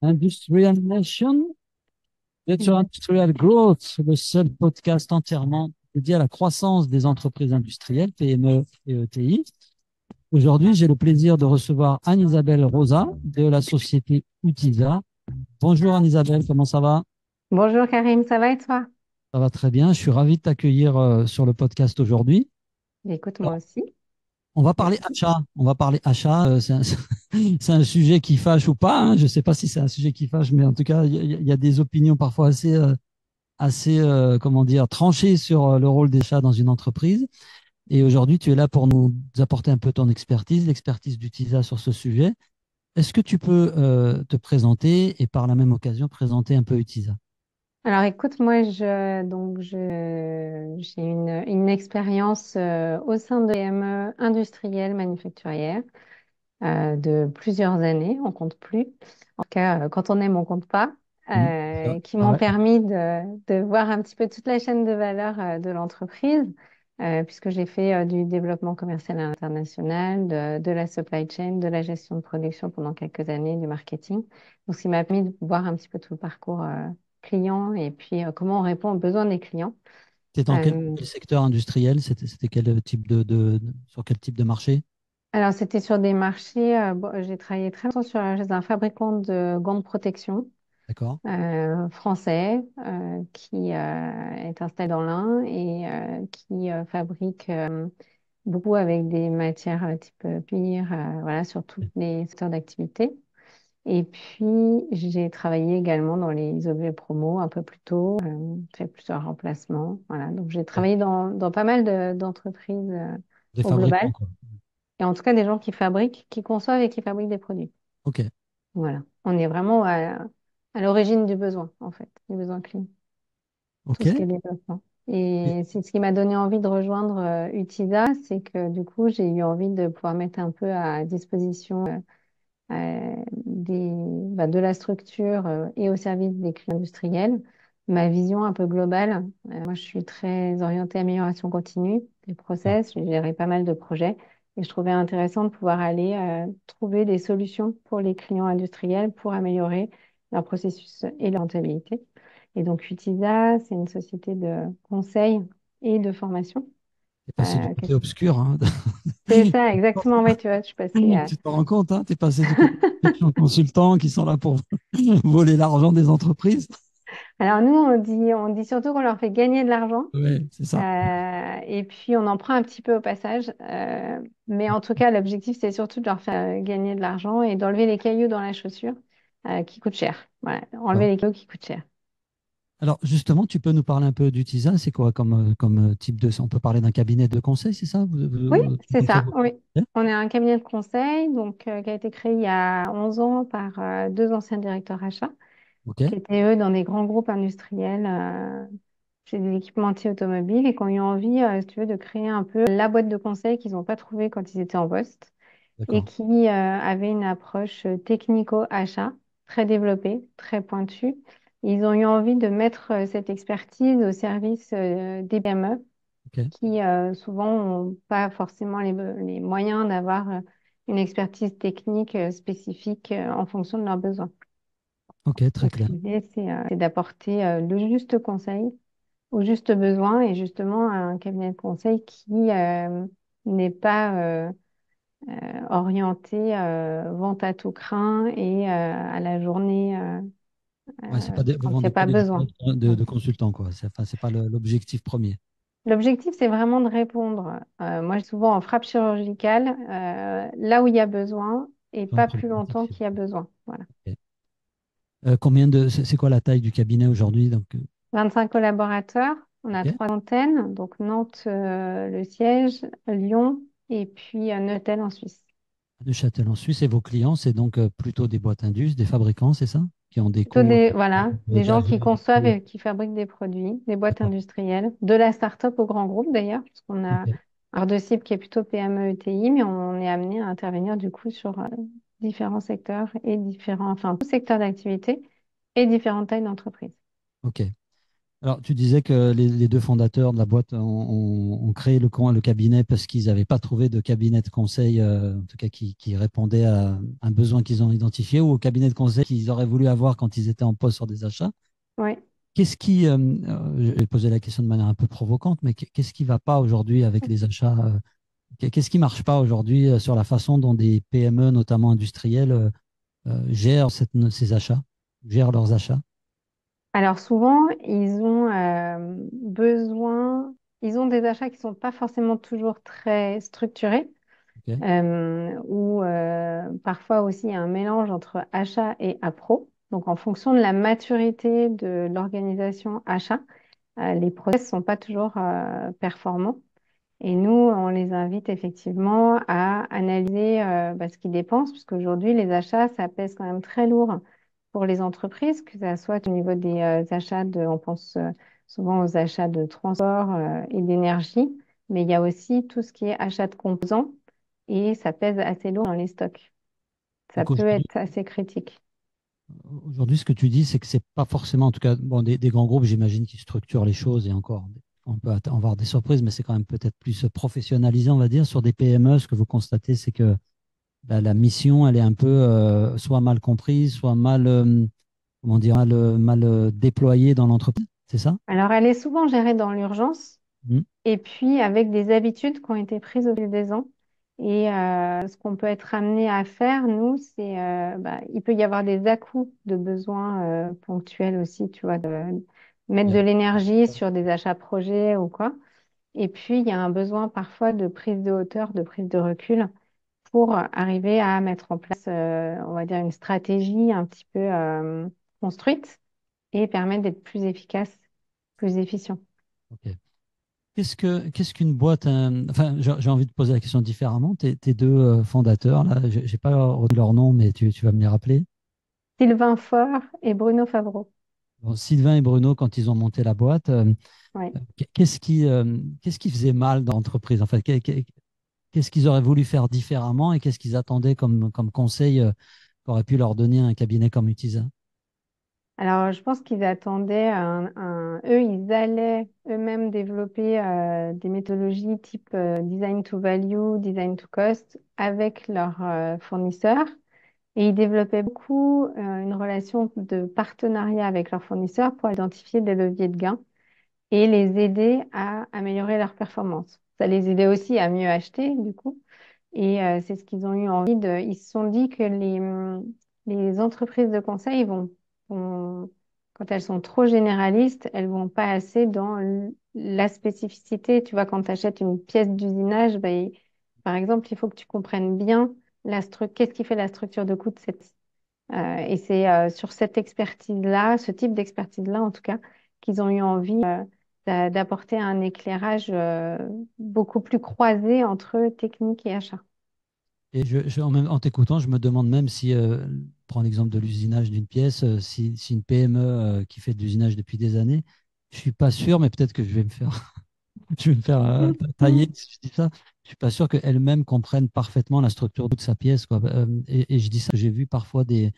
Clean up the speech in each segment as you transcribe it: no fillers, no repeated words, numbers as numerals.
Industrial Nation, Nature Industrial Growth, le seul podcast entièrement dédié à la croissance des entreprises industrielles, PME et ETI. Aujourd'hui, j'ai le plaisir de recevoir Anne-Isabelle Rosa de la société Utisa. Bonjour Anne-Isabelle, comment ça va? Bonjour Karim, ça va et toi? Ça va très bien. Je suis ravi de t'accueillir sur le podcast aujourd'hui. Écoute, moi Alors, aussi. on va parler Merci. achat. On va parler achat. C'est un sujet qui fâche ou pas, hein. Je ne sais pas si c'est un sujet qui fâche, mais en tout cas, il y a des opinions parfois assez, comment dire, tranché sur le rôle des chats dans une entreprise. Et aujourd'hui, tu es là pour nous apporter un peu ton expertise, l'expertise d'Utisa sur ce sujet. Est-ce que tu peux te présenter et par la même occasion présenter un peu Utisa? Alors écoute, j'ai une expérience au sein de PME industrielle manufacturière de plusieurs années, on compte plus. En tout cas, quand on aime, on compte pas. Qui m'ont Pareil. permis de voir un petit peu toute la chaîne de valeur de l'entreprise, puisque j'ai fait du développement commercial international, de la supply chain, de la gestion de production pendant quelques années, du marketing. Donc, ce qui m'a permis de voir un petit peu tout le parcours client et puis comment on répond aux besoins des clients. Tu es dans Euh, quel secteur industriel? C'était quel type sur quel type de marché? alors, c'était sur des marchés, j'ai travaillé très longtemps chez un fabricant de gants de protection. D'accord. Français qui est installé dans l'Ain et qui fabrique beaucoup avec des matières type cuir, voilà, sur tous les secteurs d'activité. Et puis, j'ai travaillé également dans les objets promo un peu plus tôt, fait plusieurs remplacements. Voilà. Donc, j'ai Ok. travaillé dans pas mal d'entreprises Des au global, fabricants, quoi. et en tout cas des gens qui fabriquent, qui conçoivent et qui fabriquent des produits. Ok. Voilà. On est vraiment à l'origine du besoin, en fait, du besoin client. Tout Ok. ce qui est développement. Et c'est ce qui m'a donné envie de rejoindre Utisa, c'est que du coup, j'ai eu envie de pouvoir mettre un peu à disposition de la structure et au service des clients industriels ma vision un peu globale. Moi, je suis très orientée amélioration continue des Ah, process, j'ai géré pas mal de projets et je trouvais intéressant de pouvoir aller trouver des solutions pour les clients industriels pour améliorer leur processus et leur rentabilité. Et donc, Utisa, c'est une société de conseil et de formation. t'es passé du côté Qu'est-ce que obscur, hein. c'est ça, exactement. Oui, tu vois, je suis passée à... Tu te rends compte, hein, t'es passé du côté des consultants qui sont là pour voler l'argent des entreprises. Alors nous, on dit surtout qu'on leur fait gagner de l'argent. Ouais, c'est ça. Et puis on en prend un petit peu au passage. Mais en tout cas, l'objectif, c'est surtout de leur faire gagner de l'argent et d'enlever les cailloux dans la chaussure qui coûtent cher. Voilà, enlever D'accord. les cailloux qui coûtent cher. Alors justement, tu peux nous parler un peu d'Utisa, c'est quoi comme type de... On peut parler d'un cabinet de conseil, c'est ça? Oui, C'est c'est comme ça ça, oui. On est un cabinet de conseil qui a été créé il y a 11 ans par deux anciens directeurs achats Ok, qui étaient, eux, dans des grands groupes industriels chez des équipementiers automobiles et qui ont eu envie, si tu veux, de créer un peu la boîte de conseil qu'ils n'ont pas trouvée quand ils étaient en poste et d'accord. qui avait une approche technico-achat très développée, très pointue. Ils ont eu envie de mettre cette expertise au service des PME Ok, qui souvent n'ont pas forcément les moyens d'avoir une expertise technique spécifique en fonction de leurs besoins. ok, très Donc clair. l'idée, c'est d'apporter le juste conseil au juste besoin et justement un cabinet de conseil qui n'est pas orienté vente à tout crin et à la journée Ouais, c'est pas des- vous quand il n'y a vendez pas pas des diplômes besoin. de Voilà. consultant, quoi. Enfin, c'est pas l'objectif premier. L'objectif, c'est vraiment de répondre, moi souvent en frappe chirurgicale, là où il y a besoin et Comme pas plus longtemps problématique. qu'il y a besoin. Voilà. Ok. C'est quoi la taille du cabinet aujourd'hui? 25 collaborateurs, on a Ok. trois antennes, donc Nantes, le siège, Lyon et puis Neuchâtel en Suisse. Neuchâtel en Suisse, et vos clients, c'est donc plutôt des boîtes indus, des fabricants, c'est ça? Qui ont des Plutôt coûts voilà, des gens qui derrière. conçoivent et qui fabriquent des produits, des boîtes D'accord. industrielles, de la start-up au grand groupe d'ailleurs, puisqu'on a Ok. un de cible qui est plutôt PME ETI, mais on est amené à intervenir du coup sur différents secteurs et différents, enfin, tout secteur d'activité et différentes tailles d'entreprise. Ok. Alors, tu disais que les deux fondateurs de la boîte ont créé le cabinet parce qu'ils n'avaient pas trouvé de cabinet de conseil, en tout cas qui répondait à un besoin qu'ils ont identifié ou au cabinet de conseil qu'ils auraient voulu avoir quand ils étaient en poste sur des achats. Oui. Qu'est-ce qui, je vais poser la question de manière un peu provocante, mais qu'est-ce qui ne va pas aujourd'hui avec les achats? Qu'est-ce qui ne marche pas aujourd'hui sur la façon dont des PME, notamment industrielles, gèrent ces achats, gèrent leurs achats? Alors souvent, ils ont besoin, ils ont des achats qui sont pas forcément toujours très structurés, Ok. ou parfois aussi il y a un mélange entre achat et appro. Donc en fonction de la maturité de l'organisation achat, les process sont pas toujours performants. Et nous, on les invite effectivement à analyser ce qu'ils dépensent, parce qu'aujourd'hui, les achats, ça pèse quand même très lourd pour les entreprises, que ça soit au niveau des achats on pense souvent aux achats de transport et d'énergie, mais il y a aussi tout ce qui est achat de composants, et ça pèse assez lourd dans les stocks. Ça Donc peut aujourd'hui, être assez critique. aujourd'hui, ce que tu dis, c'est que c'est pas forcément, en tout cas, bon, des grands groupes, j'imagine, qui structurent les choses et encore, on peut avoir des surprises, mais c'est quand même peut-être plus professionnalisé, on va dire. Sur des PME, ce que vous constatez, c'est que la mission, elle est un peu soit mal comprise, soit mal, comment dire, mal déployée dans l'entreprise. C'est ça? Alors, elle est souvent gérée dans l'urgence, Mhm. et puis avec des habitudes qui ont été prises au fil des ans. Et ce qu'on peut être amené à faire, nous, c'est, il peut y avoir des à-coups de besoins ponctuels aussi, tu vois, de mettre de Yeah. l'énergie sur des achats projets ou quoi. Et puis, il y a un besoin parfois de prise de hauteur, de prise de recul pour arriver à mettre en place, on va dire, une stratégie un petit peu construite et permettre d'être plus efficace, plus efficient. Ok. Qu'est-ce qu'une boîte, enfin, j'ai envie de poser la question différemment. Tes deux fondateurs, là, j'ai pas retenu leur nom, mais tu vas me les rappeler. Sylvain Faure et Bruno Favreau. Bon, Sylvain et Bruno, quand ils ont monté la boîte, Oui. qu'est-ce qui faisait mal dans l'entreprise? En fait, qu'est-ce qu'ils auraient voulu faire différemment et qu'est-ce qu'ils attendaient comme conseil qu'aurait pu leur donner un cabinet comme Utiza? Alors, je pense qu'ils attendaient eux, ils allaient eux-mêmes développer des méthodologies type design to value, design to cost avec leurs fournisseurs. Et ils développaient beaucoup une relation de partenariat avec leurs fournisseurs pour identifier des leviers de gain et les aider à améliorer leur performance. Ça les aidait aussi à mieux acheter, du coup. Et c'est ce qu'ils ont eu envie de. Ils se sont dit que les entreprises de conseil quand elles sont trop généralistes, elles vont pas assez dans la spécificité. Tu vois, quand tu achètes une pièce d'usinage, par exemple, il faut que tu comprennes bien qu'est-ce qui fait la structure de coût de cette. Et c'est sur cette expertise-là, ce type d'expertise-là en tout cas, qu'ils ont eu envie d'apporter un éclairage beaucoup plus croisé entre technique et achat. Et en t'écoutant, je me demande même si, prends l'exemple de l'usinage d'une pièce, si une PME qui fait de l'usinage depuis des années, je suis pas sûr, mais peut-être que je vais me faire, je vais me faire tailler si je dis ça. Je suis pas sûr qu'elle-même comprenne parfaitement la structure de sa pièce, quoi. Et je dis ça, j'ai vu parfois des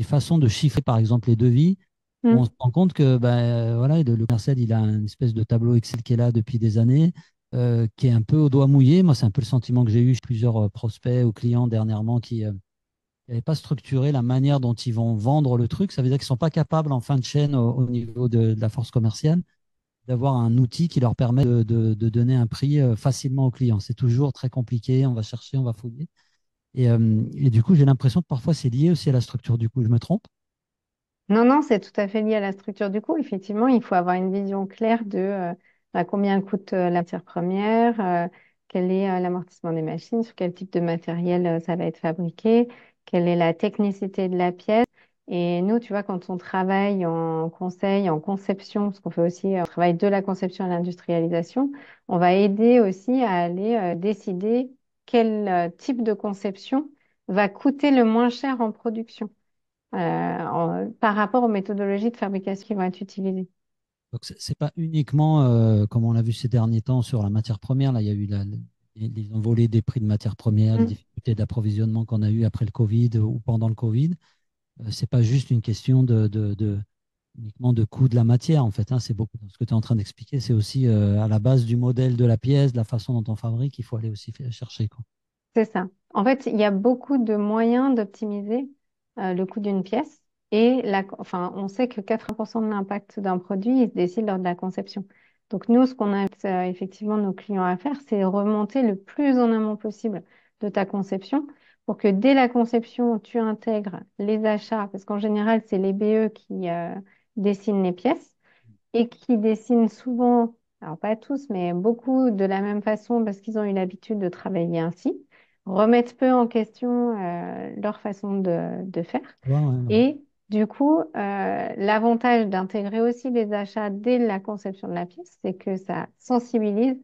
façons de chiffrer, par exemple, les devis, où on se Mm. rend compte que voilà, le commercial, il a une espèce de tableau Excel qui est là depuis des années, qui est un peu au doigt mouillé. Moi, c'est un peu le sentiment que j'ai eu chez plusieurs prospects ou clients dernièrement qui n'avaient pas structuré la manière dont ils vont vendre le truc. Ça veut dire qu'ils ne sont pas capables en fin de chaîne au niveau de la force commerciale d'avoir un outil qui leur permet de donner un prix facilement aux clients. C'est toujours très compliqué, on va chercher, on va fouiller. Et du coup, j'ai l'impression que parfois c'est lié aussi à la structure du coup. Je me trompe? Non, non, c'est tout à fait lié à la structure du coût. Effectivement, il faut avoir une vision claire de combien coûte la matière première, quel est l'amortissement des machines, sur quel type de matériel ça va être fabriqué, quelle est la technicité de la pièce. Et nous, tu vois, quand on travaille en conseil, en conception, parce qu'on fait aussi, on travaille de la conception à l'industrialisation, on va aider aussi à aller décider quel type de conception va coûter le moins cher en production par rapport aux méthodologies de fabrication qui vont être utilisées. Donc, c'est pas uniquement, comme on l'a vu ces derniers temps sur la matière première, là, il y a eu les envolées des prix de matières premières, les Mm. difficultés d'approvisionnement qu'on a eues après le Covid ou pendant le Covid. C'est pas juste une question uniquement de coût de la matière, en fait, hein. C'est beaucoup ce que tu es en train d'expliquer. C'est aussi à la base du modèle de la pièce, de la façon dont on fabrique, il faut aller aussi chercher, quoi. C'est ça. En fait, il y a beaucoup de moyens d'optimiser le coût d'une pièce enfin, on sait que 80% de l'impact d'un produit, il se décide lors de la conception. Donc nous, ce qu'on invite effectivement nos clients à faire, c'est remonter le plus en amont possible de ta conception pour que dès la conception, tu intègres les achats, parce qu'en général, c'est les BE qui dessinent les pièces et qui dessinent souvent, alors pas tous, mais beaucoup de la même façon parce qu'ils ont eu l'habitude de travailler ainsi, remettent peu en question leur façon de faire. Tu vois, ouais, ouais. Et du coup, l'avantage d'intégrer aussi les achats dès la conception de la pièce, c'est que ça sensibilise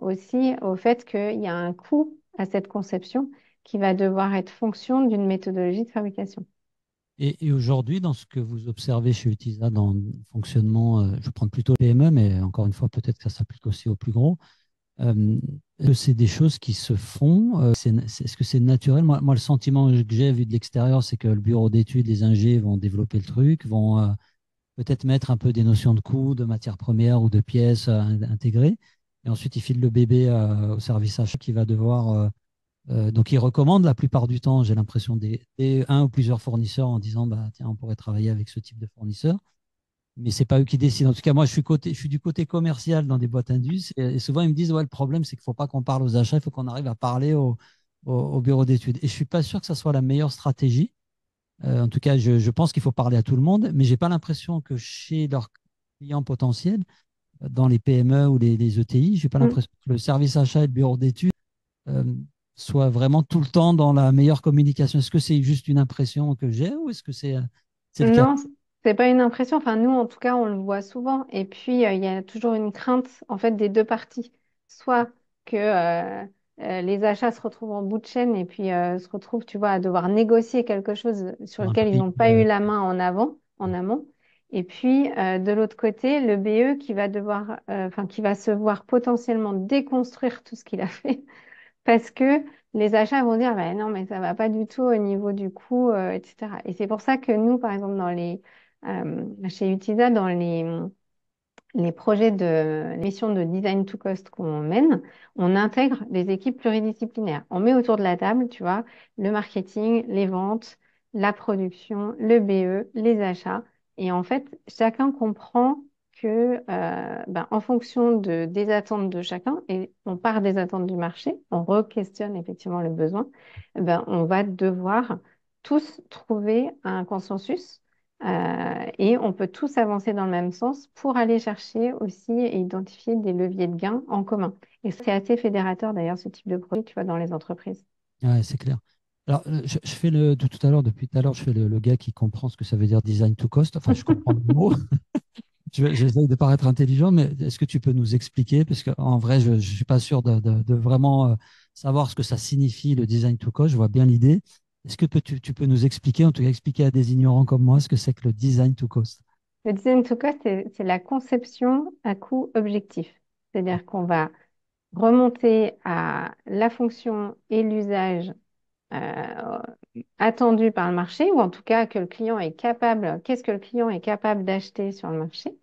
aussi au fait qu'il y a un coût à cette conception qui va devoir être fonction d'une méthodologie de fabrication. Et aujourd'hui, dans ce que vous observez chez Utisa, dans le fonctionnement, je vais prendre plutôt les PME, mais encore une fois, peut-être que ça s'applique aussi aux plus gros. Est-ce que c'est des choses qui se font? Est-ce que c'est naturel? Moi, le sentiment que j'ai vu de l'extérieur, c'est que le bureau d'études, les ingés vont développer le truc, vont peut-être mettre un peu des notions de coûts, de matières premières ou de pièces intégrées. Et ensuite, ils filent le bébé au service achat qui va devoir. Donc, ils recommandent la plupart du temps, j'ai l'impression, un ou plusieurs fournisseurs en disant, bah, tiens, on pourrait travailler avec ce type de fournisseur. Mais c'est pas eux qui décident. En tout cas, moi, je suis du côté commercial dans des boîtes indus. Et souvent, ils me disent, ouais, le problème, c'est qu'il faut pas qu'on parle aux achats, il faut qu'on arrive à parler au bureau d'études. Et je suis pas sûr que ça soit la meilleure stratégie. En tout cas, je pense qu'il faut parler à tout le monde, mais j'ai pas l'impression que chez leurs clients potentiels, dans les PME ou les ETI, j'ai pas l'impression que le service achat et le bureau d'études euh, soient vraiment tout le temps dans la meilleure communication. Est-ce que c'est juste une impression que j'ai ou est-ce que c'est le cas? Non, c'est pas une impression. Enfin, nous, en tout cas, on le voit souvent. Et puis, il y a toujours une crainte, en fait, des deux parties. Soit que les achats se retrouvent en bout de chaîne et puis se retrouvent, tu vois, à devoir négocier quelque chose sur Sur un lequel ils prix, n'ont pas eu la main en amont. Et puis, de l'autre côté, le BE qui va devoir, enfin, qui va se voir potentiellement déconstruire tout ce qu'il a fait parce que les achats vont dire, bah, non, mais ça va pas du tout au niveau du coût, etc. Et c'est pour ça que nous, par exemple, chez Utisa, dans les projets de mission de design to cost qu'on mène, on intègre des équipes pluridisciplinaires. On met autour de la table, tu vois, le marketing, les ventes, la production, le BE, les achats. Et en fait, chacun comprend que, ben, en fonction des attentes de chacun, et on part des attentes du marché, on re-questionne effectivement le besoin, ben, on va devoir tous trouver un consensus et on peut tous avancer dans le même sens pour aller chercher aussi et identifier des leviers de gain en commun. Et c'est assez fédérateur d'ailleurs, ce type de projet, tu vois, dans les entreprises. Ouais, c'est clair. Alors, je fais de tout à l'heure, depuis tout à l'heure, je fais le gars qui comprend ce que ça veut dire design to cost. Enfin, je comprends le mot. J'essaye de paraître intelligent, mais est-ce que tu peux nous expliquer? Parce qu'en vrai, je ne suis pas sûr de vraiment savoir ce que ça signifie le design to cost. Je vois bien l'idée. Est-ce que tu peux nous expliquer, en tout cas expliquer à des ignorants comme moi, ce que c'est que le design to cost? Le design to cost, c'est la conception à coût objectif. C'est-à-dire qu'on va remonter à la fonction et l'usage euh, attendu par le marché, ou en tout cas que le client est capable, qu'est-ce que le client est capable d'acheter sur le marché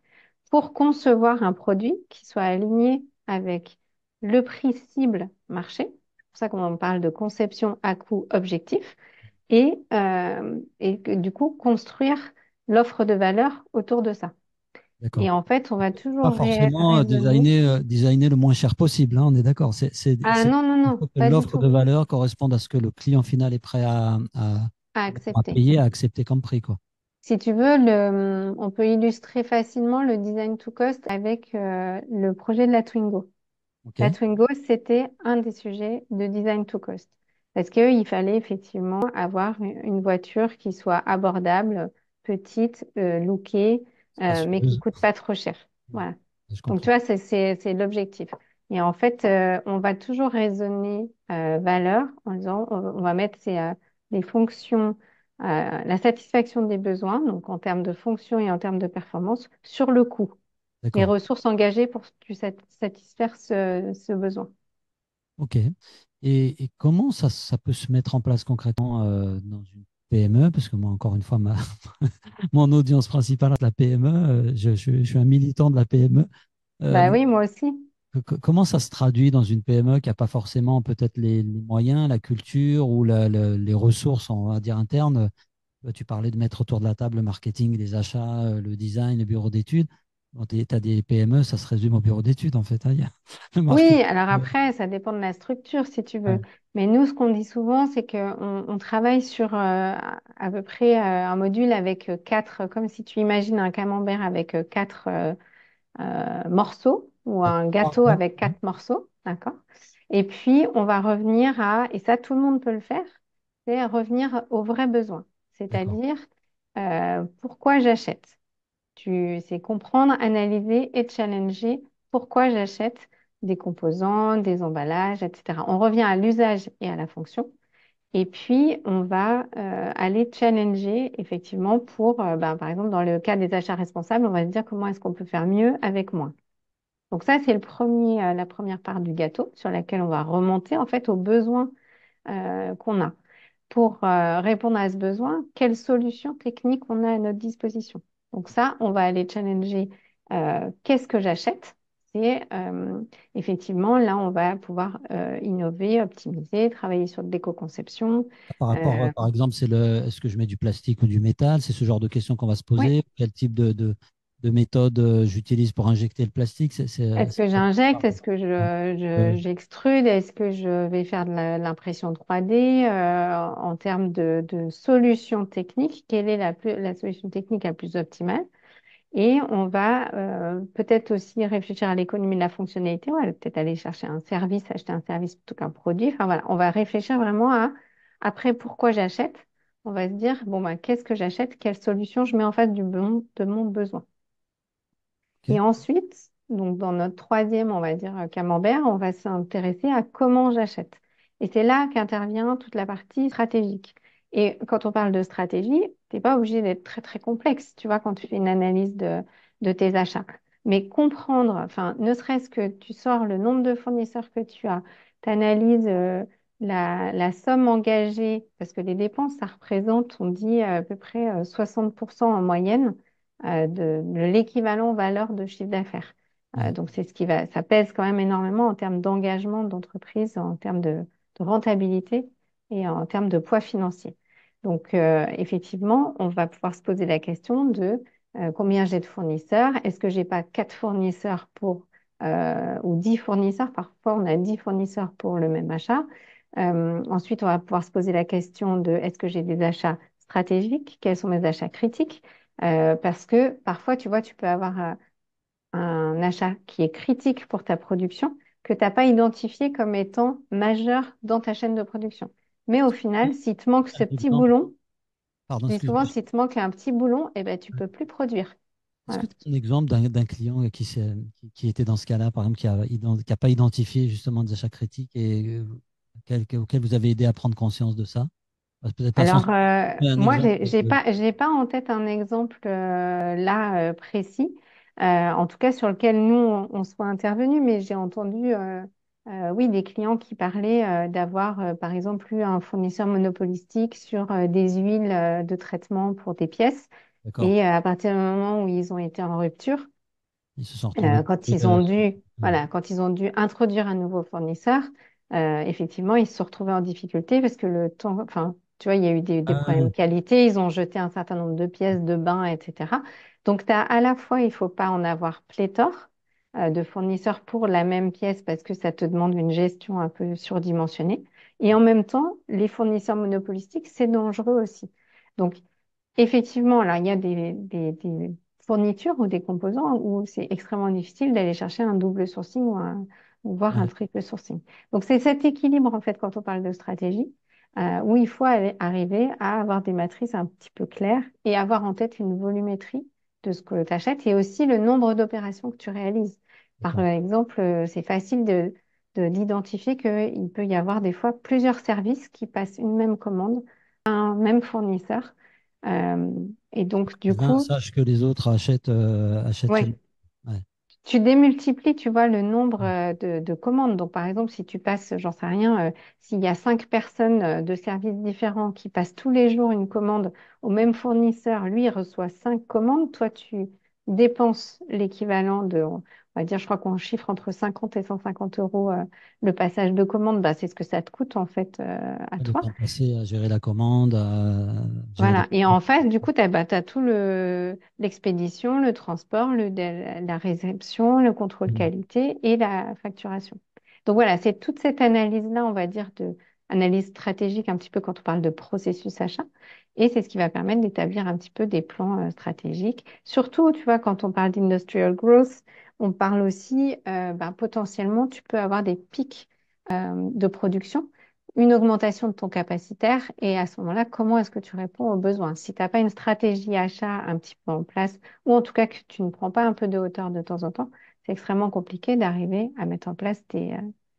pour concevoir un produit qui soit aligné avec le prix cible marché. C'est pour ça qu'on parle de conception à coût objectif et que, du coup construire l'offre de valeur autour de ça. D'accord. Et en fait, on va Pas toujours forcément raisonner. designer le moins cher possible, hein, on est d'accord. Ah non, non, Il non, faut que pas du l'offre de tout valeur corresponde à ce que le client final est prêt à à accepter. payer, à accepter comme prix, quoi. Si tu veux, on peut illustrer facilement le design to cost avec le projet de la Twingo. OK? La Twingo, c'était un des sujets de design to cost. Parce qu'il fallait effectivement avoir une voiture qui soit abordable, petite, lookée, mais qui Spacieuse. coûte pas trop cher. Voilà. Je Donc, tu comprends. vois, c'est l'objectif. Et en fait, on va toujours raisonner valeur en disant, on va mettre les fonctions, la satisfaction des besoins, donc en termes de fonction et en termes de performance, sur le coût, les D'accord. ressources engagées pour satisfaire ce besoin. OK. Et comment ça peut se mettre en place concrètement dans une PME, parce que moi, encore une fois, mon audience principale, c'est la PME. Je suis un militant de la PME. Bah Euh, oui, moi aussi. comment ça se traduit dans une PME qui n'a pas forcément peut-être les moyens, la culture ou les ressources, on va dire, internes? Tu parlais de mettre autour de la table le marketing, les achats, le design, le bureau d'études. Quand tu as des PME, ça se résume au bureau d'études, en fait, hein. Il y a le marketing. Oui, alors après, ça dépend de la structure, si tu veux. Ouais, Mais nous, ce qu'on dit souvent, c'est qu'on travaille sur à peu près un module avec quatre, comme si tu imagines un camembert avec quatre morceaux ou quatre, un trois, gâteau ouais, avec ouais, quatre morceaux, d'accord? Et puis, on va revenir et ça, tout le monde peut le faire, c'est revenir aux vrais besoins. d'accord. C'est-à-dire, pourquoi j'achète? C'est comprendre, analyser et challenger pourquoi j'achète des composants, des emballages, etc. On revient à l'usage et à la fonction. Et puis, on va aller challenger effectivement pour, ben, par exemple, dans le cas des achats responsables, on va se dire comment est-ce qu'on peut faire mieux avec moins. Donc ça, c'est la première part du gâteau sur laquelle on va remonter en fait aux besoins qu'on a. Pour répondre à ce besoin, quelles solutions techniques on a à notre disposition. Donc ça, on va aller challenger qu'est-ce que j'achète. C'est effectivement là, on va pouvoir innover, optimiser, travailler sur de l'éco-conception. Par rapport, Euh, par exemple, est-ce que je mets du plastique ou du métal? C'est ce genre de questions qu'on va se oui, poser. Quel type de méthode j'utilise pour injecter le plastique? est-ce que j'injecte? Est-ce que Ouais. Ouais. j'extrude? Est-ce que je vais faire de l'impression 3D? En termes de solutions techniques, quelle est la solution technique la plus optimale? Et on va peut-être aussi réfléchir à l'économie de la fonctionnalité. On va peut-être aller chercher un service, acheter un service plutôt qu'un produit. Enfin voilà, on va réfléchir vraiment après, pourquoi j'achète. On va se dire, bon, ben, qu'est-ce que j'achète? Quelle solution je mets en face de mon besoin? Et Ok. ensuite, donc dans notre troisième, on va dire, camembert, on va s'intéresser à comment j'achète. Et c'est là qu'intervient toute la partie stratégique. Et quand on parle de stratégie, t'es pas obligé d'être très très complexe, tu vois, quand tu fais une analyse de tes achats. Mais comprendre, enfin, ne serait-ce que tu sors le nombre de fournisseurs que tu as, tu analyses la somme engagée, parce que les dépenses, ça représente, on dit, à peu près 60% en moyenne de l'équivalent valeur de chiffre d'affaires. Ouais. Donc, ça pèse quand même énormément en termes d'engagement d'entreprise, en termes de rentabilité et en termes de poids financier. Donc, effectivement, on va pouvoir se poser la question de combien j'ai de fournisseurs. Est-ce que j'ai pas quatre fournisseurs ou 10 fournisseurs? Parfois, on a 10 fournisseurs pour le même achat. Ensuite, on va pouvoir se poser la question de est-ce que j'ai des achats stratégiques? Quels sont mes achats critiques? Parce que parfois, tu vois, tu peux avoir un achat qui est critique pour ta production, que tu n'as pas identifié comme étant majeur dans ta chaîne de production. Mais au final, s'il te manque ce Un petit exemple, boulon, pardon, je dis souvent, excuse-moi. s'il te manque un petit boulon, eh ben, tu peux plus produire. Est-ce que Voilà. tu as un exemple d'un client qui était dans ce cas-là, par exemple, qui a pas identifié justement des achats critiques et auquel vous avez aidé à prendre conscience de ça? Peut-être pas sans Alors, mais un moi, exemple. j'ai pas en tête un exemple là précis, en tout cas sur lequel nous on soit intervenu, mais j'ai entendu, oui, des clients qui parlaient d'avoir, par exemple, eu un fournisseur monopolistique sur des huiles de traitement pour des pièces, D'accord. et à partir du moment où ils ont été en rupture, Ils se sont retrouvés. quand ils ont dû introduire un nouveau fournisseur, effectivement, ils se sont retrouvés en difficulté parce que le temps, enfin, tu vois, il y a eu des problèmes Ah, qualité, ils ont jeté un certain nombre de pièces de bain, etc. Donc, t'as, à la fois, il faut pas en avoir pléthore de fournisseurs pour la même pièce parce que ça te demande une gestion un peu surdimensionnée. Et en même temps, les fournisseurs monopolistiques, c'est dangereux aussi. Donc, effectivement, là, il y a des fournitures ou des composants où c'est extrêmement difficile d'aller chercher un double sourcing ou voire un ouais, triple sourcing. Donc, c'est cet équilibre, en fait, quand on parle de stratégie, où il faut arriver à avoir des matrices un petit peu claires et avoir en tête une volumétrie de ce que tu achètes et aussi le nombre d'opérations que tu réalises. Par d'accord. exemple, c'est facile d'identifier qu'il peut y avoir des fois plusieurs services qui passent une même commande à un même fournisseur. Euh, et donc, du Les uns coup, sachent que les autres achètent, achètent chez oui, le. Ouais. tu démultiplies, tu vois, le nombre de commandes. Donc, par exemple, si tu passes, j'en sais rien, s'il y a 5 personnes de services différents qui passent tous les jours une commande au même fournisseur, lui, il reçoit 5 commandes, toi, tu dépenses l'équivalent de, on va dire, je crois qu'on chiffre entre 50 et 150 euros le passage de commande. Bah, c'est ce que ça te coûte, en fait, à Le toi. temps passé à gérer la commande, à gérer les... Voilà. Et en face, du coup, tu as, tout l'expédition, le transport, la réception, le contrôle qualité et la facturation. Donc voilà, c'est toute cette analyse-là, on va dire, de analyse stratégique un petit peu quand on parle de processus achat. Et c'est ce qui va permettre d'établir un petit peu des plans stratégiques. Surtout, tu vois, quand on parle d'industrial growth, on parle aussi, potentiellement, tu peux avoir des pics de production, une augmentation de ton capacitaire et à ce moment-là, comment est-ce que tu réponds aux besoins? Si tu n'as pas une stratégie achat un petit peu en place, ou en tout cas que tu ne prends pas un peu de hauteur de temps en temps, c'est extrêmement compliqué d'arriver à mettre en place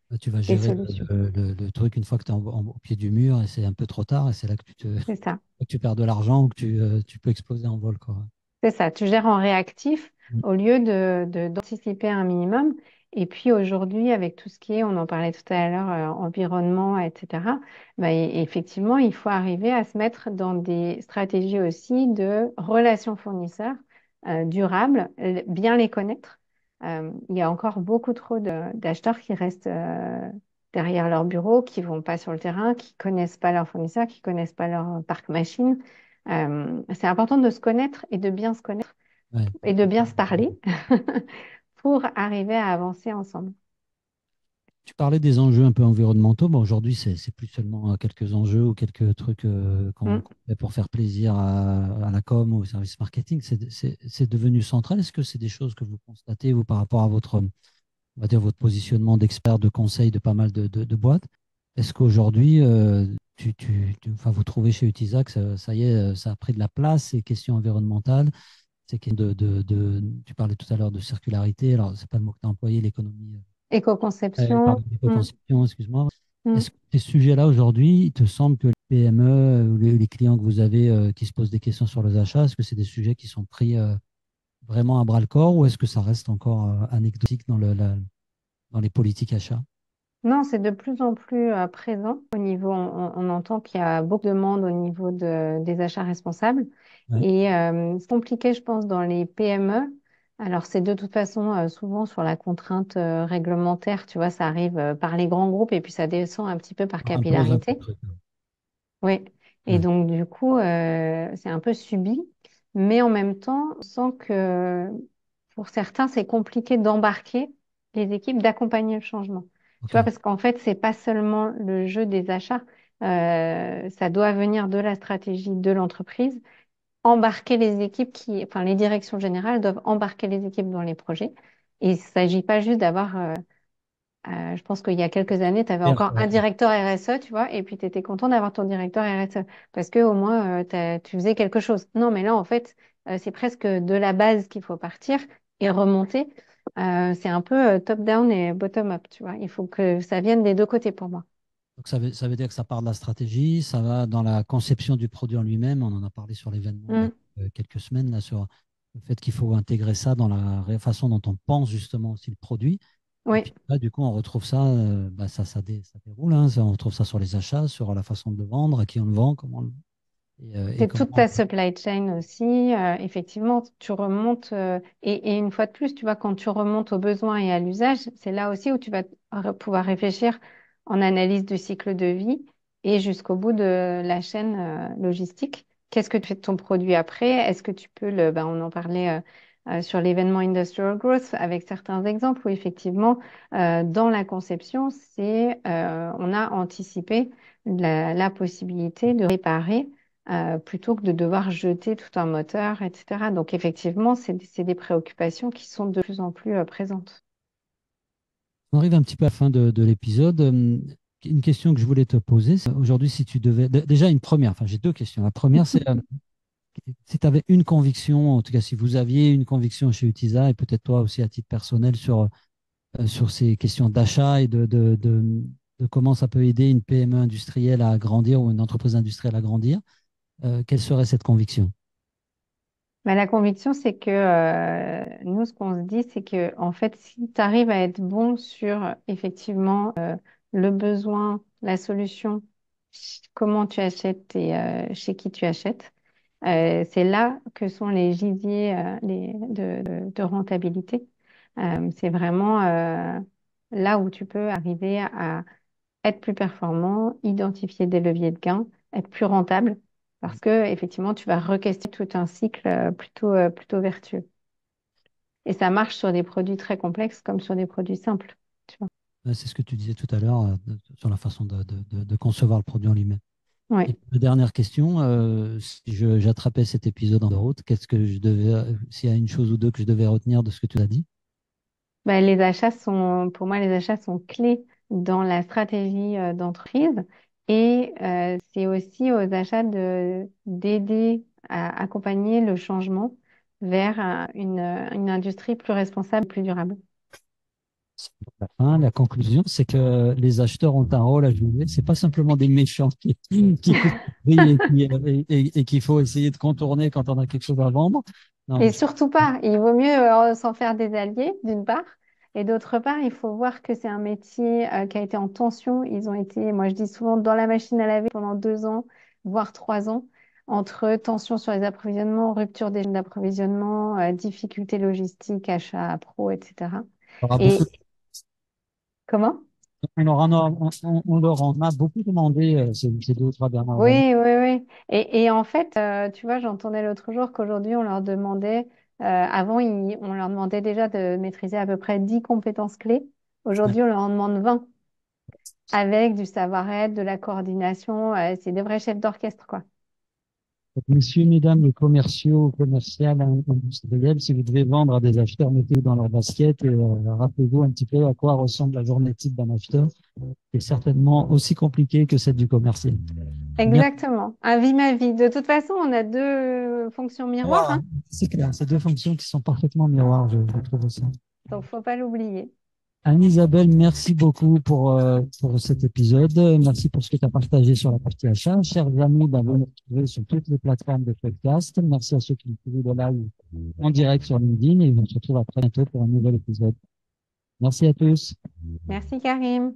Là, tu vas tes gérer solutions. le truc une fois que tu es au pied du mur et c'est un peu trop tard et c'est là que C'est ça. que tu perds de l'argent ou que tu peux exploser en vol, quoi. C'est ça, tu gères en réactif Mm. au lieu d'anticiper un minimum. Et puis aujourd'hui, avec tout ce qui est, on en parlait tout à l'heure, environnement, etc., effectivement, il faut arriver à se mettre dans des stratégies aussi de relations fournisseurs durables, bien les connaître. Il y a encore beaucoup trop d'acheteurs qui restent derrière leur bureau, qui vont pas sur le terrain, qui connaissent pas leurs fournisseurs, qui connaissent pas leur parc machine. C'est important de se connaître et de bien se connaître Ouais. et de bien se parler pour arriver à avancer ensemble. Tu parlais des enjeux un peu environnementaux. Bon, aujourd'hui, c'est plus seulement quelques enjeux ou quelques trucs Mm. qu'on fait pour faire plaisir à la com ou au service marketing. C'est devenu central. Est-ce que c'est des choses que vous constatez, vous, par rapport à votre, on va dire, votre positionnement d'expert, de conseil de pas mal de boîtes? Est-ce qu'aujourd'hui, enfin, vous trouvez chez Utisac, ça y est, ça a pris de la place, ces questions environnementales, tu parlais tout à l'heure de circularité. Alors, c'est pas le mot que tu as employé, l'économie. Éco-conception. Pardon, Mm. l'éco-conception, excuse-moi. Mm. Est-ce que ces sujets-là, aujourd'hui, il te semble que les PME ou les clients que vous avez qui se posent des questions sur les achats, est-ce que c'est des sujets qui sont pris vraiment à bras-le-corps ou est-ce que ça reste encore anecdotique dans les politiques achats? Non, c'est de plus en plus présent au niveau, on entend qu'il y a beaucoup de demandes au niveau des achats responsables. Ouais. Et c'est compliqué, je pense, dans les PME. Alors, c'est de toute façon souvent sur la contrainte réglementaire, tu vois, ça arrive par les grands groupes et puis ça descend un petit peu par On impose un peu de capillarité. trucs. Oui. Et Ouais. donc, du coup, c'est un peu subi. Mais en même temps, on sent que pour certains, c'est compliqué d'embarquer les équipes, d'accompagner le changement. Tu OK. vois, parce qu'en fait, c'est pas seulement le jeu des achats. Ça doit venir de la stratégie de l'entreprise. Embarquer les équipes enfin, les directions générales doivent embarquer les équipes dans les projets. Et il ne s'agit pas juste d'avoir je pense qu'il y a quelques années, tu avais Faire, encore un directeur RSE, tu vois, et puis tu étais content d'avoir ton directeur RSE parce que au moins tu faisais quelque chose. Non, mais là, en fait, c'est presque de la base qu'il faut partir et remonter. C'est un peu top-down et bottom-up, tu vois. Il faut que ça vienne des deux côtés pour moi. donc ça veut dire que ça part de la stratégie, ça va dans la conception du produit en lui-même. On en a parlé sur l'événement il y a Mm. quelques semaines là, sur le fait qu'il faut intégrer ça dans la façon dont on pense justement aussi le produit. Et Oui. puis là, du coup, on retrouve ça, ça déroule, hein, on retrouve ça sur les achats, sur la façon de le vendre, à qui on le vend, comment et C'est comment. toute ta supply chain aussi. Effectivement, tu remontes, et une fois de plus, tu vois, quand tu remontes aux besoins et à l'usage, c'est là aussi où tu vas pouvoir réfléchir en analyse du cycle de vie et jusqu'au bout de la chaîne logistique. Qu'est-ce que tu fais de ton produit après? Est-ce que tu peux on en parlait sur l'événement Industrial Growth avec certains exemples où effectivement, dans la conception, on a anticipé la possibilité de réparer plutôt que de devoir jeter tout un moteur, etc. Donc effectivement, c'est des préoccupations qui sont de plus en plus présentes. On arrive un petit peu à la fin de l'épisode. Une question que je voulais te poser, c'est aujourd'hui, si tu devais. Déjà, une première, enfin, j'ai deux questions. La première, c'est si tu avais une conviction, en tout cas, si vous aviez une conviction chez Utisa, et peut-être toi aussi à titre personnel, sur ces questions d'achat et de comment ça peut aider une PME industrielle à grandir ou une entreprise industrielle à grandir, quelle serait cette conviction? Bah, la conviction, c'est que nous, ce qu'on se dit, c'est que en fait, si tu arrives à être bon sur effectivement le besoin, la solution, comment tu achètes et chez qui tu achètes, c'est là que sont les gisiers de rentabilité. C'est vraiment là où tu peux arriver à être plus performant, identifier des leviers de gain, être plus rentable, parce que effectivement, tu vas requester tout un cycle plutôt vertueux. Et ça marche sur des produits très complexes comme sur des produits simples. Tu vois. C'est ce que tu disais tout à l'heure sur la façon de concevoir le produit en lui-même. Et Oui. puis, dernière question, si j'attrapais cet épisode en route, qu'est-ce que je devais, s'il y a une chose ou deux que je devais retenir de ce que tu as dit? Ben, pour moi, les achats sont clés dans la stratégie d'entreprise. Et c'est aussi aux achats d'aider à accompagner le changement vers une industrie plus responsable, plus durable. La fin, la conclusion, c'est que les acheteurs ont un rôle à jouer. C'est pas simplement des méchants qui coupent le prix et qu'il faut essayer de contourner quand on a quelque chose à vendre. Non, Et surtout pas, il vaut mieux s'en faire des alliés, d'une part, et d'autre part, il faut voir que c'est un métier qui a été en tension. Ils ont été, moi je dis souvent, dans la machine à laver pendant 2 ans, voire 3 ans, entre tension sur les approvisionnements, rupture des chaînes d'approvisionnement, difficultés logistiques, achats pro, etc. il y aura beaucoup, Et comment? on leur en a beaucoup demandé ces 2 ou 3 dernières années. Oui, oui, oui. Et en fait, tu vois, j'entendais l'autre jour qu'aujourd'hui, on leur demandait, avant, on leur demandait déjà de maîtriser à peu près 10 compétences clés. Aujourd'hui, on leur en demande 20 avec du savoir-être, de la coordination. C'est des vrais chefs d'orchestre, quoi. Donc, messieurs, mesdames, les commerciaux, commerciales, industriels, si vous devez vendre à des acheteurs, mettez-vous dans leur basket et rappelez-vous un petit peu à quoi ressemble la journée type d'un acheteur, qui est certainement aussi compliquée que celle du commercial. Merci. Exactement. Un vie ma vie. De toute façon, on a deux fonctions miroirs, Voilà, hein. c'est clair, ces deux fonctions qui sont parfaitement miroirs, je trouve ça. Donc, faut pas l'oublier. Anne-Isabelle, merci beaucoup pour cet épisode. Merci pour ce que tu as partagé sur la partie achat. Chers amis, ben, vous nous retrouvez sur toutes les plateformes de podcast. Merci à ceux qui nous suivent de live en direct sur LinkedIn et on se retrouve à très bientôt pour un nouvel épisode. Merci à tous. Merci, Karim.